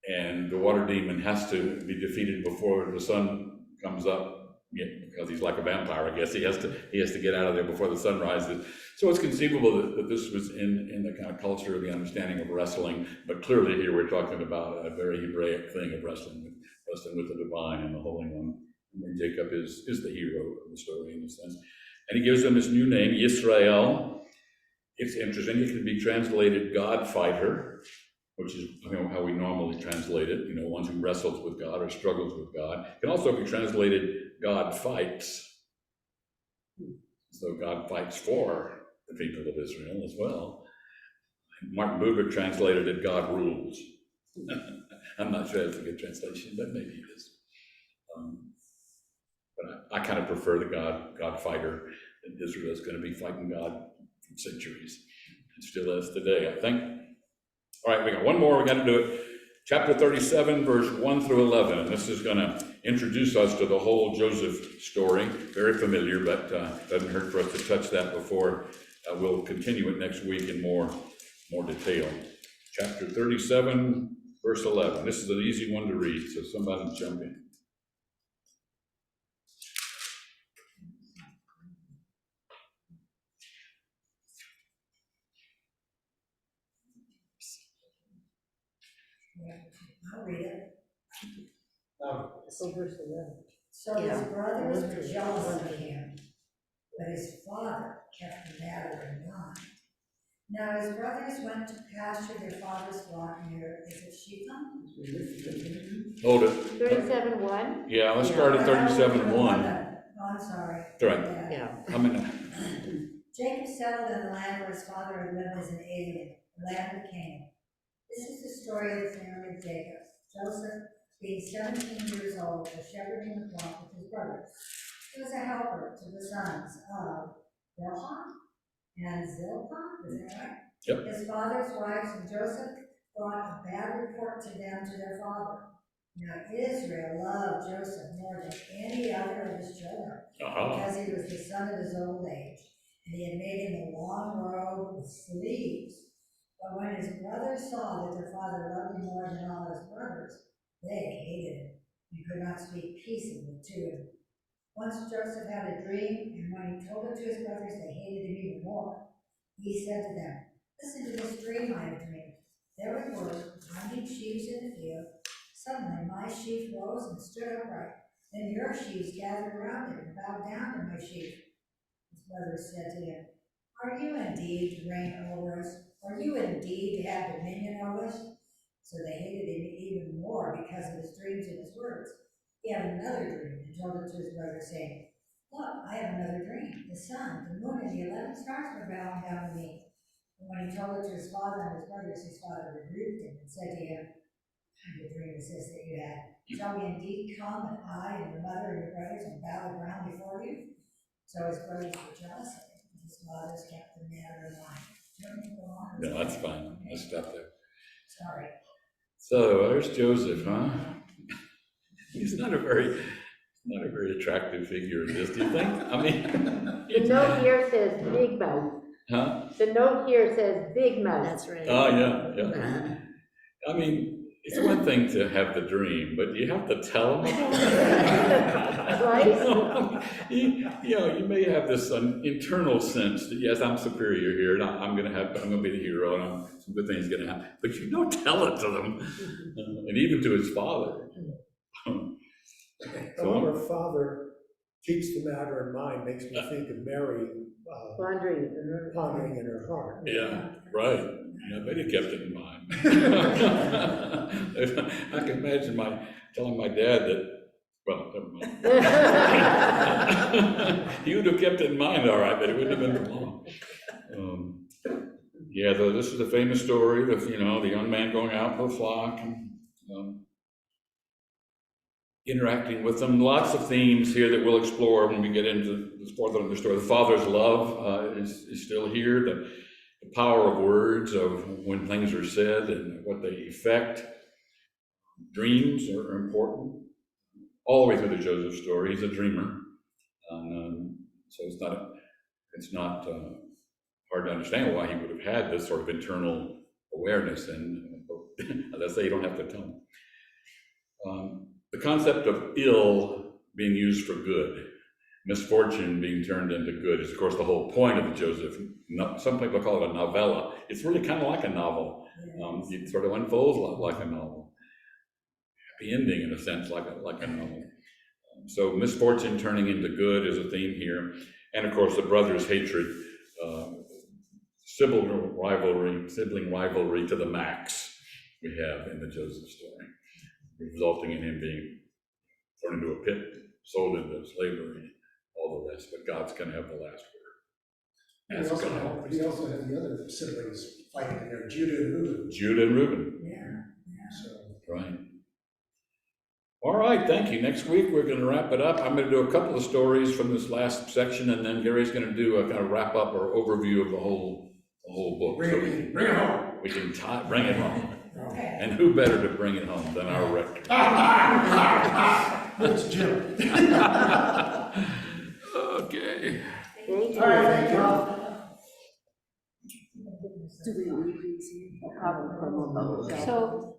and the water demon has to be defeated before the sun comes up. Yeah, because he's like a vampire, I guess. He has to get out of there before the sun rises. So it's conceivable that this was in the kind of culture of the understanding of wrestling, but clearly here we're talking about a very Hebraic thing of wrestling with the divine and the Holy One. And Jacob is the hero of the story in a sense. And he gives him his new name, Yisrael. It's interesting, it can be translated God fighter, which is how we normally translate it, one who wrestles with God or struggles with God. It can also be translated God fights. So God fights for the people of Israel as well. Martin Buber translated it God rules. I'm not sure that's a good translation, but maybe it is. But I kind of prefer the God fighter. And Israel is going to be fighting God for centuries, and still is today, I think. All right, we got one more, we got to do it. Chapter 37, verse 1 through 11. And this is going to introduce us to the whole Joseph story. Very familiar, but doesn't hurt for us to touch that before we'll continue it next week in more detail. Chapter 37, verse 11. This is an easy one to read, so somebody jump in. I'll read it. So verse 11. So his brothers were jealous of him, but his father kept the matter in mind. Now his brothers went to pasture their father's flock near, is it Shechem? Hold it. 37:1. Yeah, let's start at 37:1. Oh, I'm sorry. Right. Yeah. I mean, Jacob settled in the land where his father had lived as an alien, the land of Canaan. This is the story of the family of Jacob. Joseph, being 17 years old, was shepherding the flock with his brothers. He was a helper to the sons of Bilhah and Zilpah, is that right? Yep. His father's wives, and Joseph brought a bad report to them to their father. Now Israel loved Joseph more than any other of his children, because he was the son of his old age, and he had made him a long robe with sleeves. But when his brothers saw that their father loved him more than all his brothers, they hated him and could not speak peaceably to him. Once Joseph had a dream, and when he told it to his brothers, they hated him even more. He said to them, "Listen to this dream I have dreamed. There we were, minding sheaves in the field. Suddenly my sheaf rose and stood upright. Then your sheaves gathered around it and bowed down to my sheaf." His brothers said to him, "Are you indeed to reign over us? Are you indeed to have dominion over us?" So they hated him even more because of his dreams and his words. He had another dream and told it to his brothers, saying, "Look, I have another dream. The sun, the moon, and the 11 stars were bowing down to me." And when he told it to his father and his brothers, his father rebuked him and said to him, "What kind of dream is this that you had? Shall we indeed come, and I and your mother and your brothers, and bow the ground before you?" So his brothers were jealous of him, and his fathers kept the matter in mind. Do you want me to go on? no, that's fine. Let's stop there. Sorry. So there's Joseph, huh? He's not a very attractive figure in this, do you think? I mean, The note here says big mouth. huh? The note here says big mouth. That's right. Oh, yeah. I mean, it's one thing to have the dream, but you have to tell them. You may have this internal sense that, yes, I'm superior here, and I'm gonna be the hero, and some good things gonna happen, but you don't tell it to them, and even to his father. However, father keeps the matter in mind, makes me think of Mary pondering in her heart. Yeah, right. Yeah, I bet he kept it in mind. I can imagine telling my dad that, well, never mind. He would have kept it in mind, all right, but it wouldn't have been for long. Yeah, this is a famous story of, the young man going out to the flock and interacting with them. Lots of themes here that we'll explore when we get into the fourth of the story. The father's love is still here. The power of words, of when things are said and what they effect. Dreams are important. All the way through the Joseph story, he's a dreamer. So it's not hard to understand why he would have had this sort of internal awareness. And as I say, you don't have to tell him. The concept of ill being used for good, misfortune being turned into good, is of course the whole point of Joseph. Some people call it a novella. It's really kind of like a novel. It sort of unfolds like a novel. Happy ending in a sense, like a novel. So misfortune turning into good is a theme here, and of course the brothers' hatred, sibling rivalry to the max we have in the Joseph story, resulting in him being thrown into a pit, sold into slavery, all the rest. But God's going to have the last word. He also had the other siblings fighting in there, Judah and Reuben. Yeah. So, Right. All right, thank you. Next week, we're going to wrap it up. I'm going to do a couple of stories from this last section, and then Gary's going to do a kind of wrap up or overview of the whole book. bring it home. We can bring it home. Okay. And who better to bring it home than our rector? It's Jim. Okay. Thank you. All right, thank you. Do we leave these here? Probably from a boat. So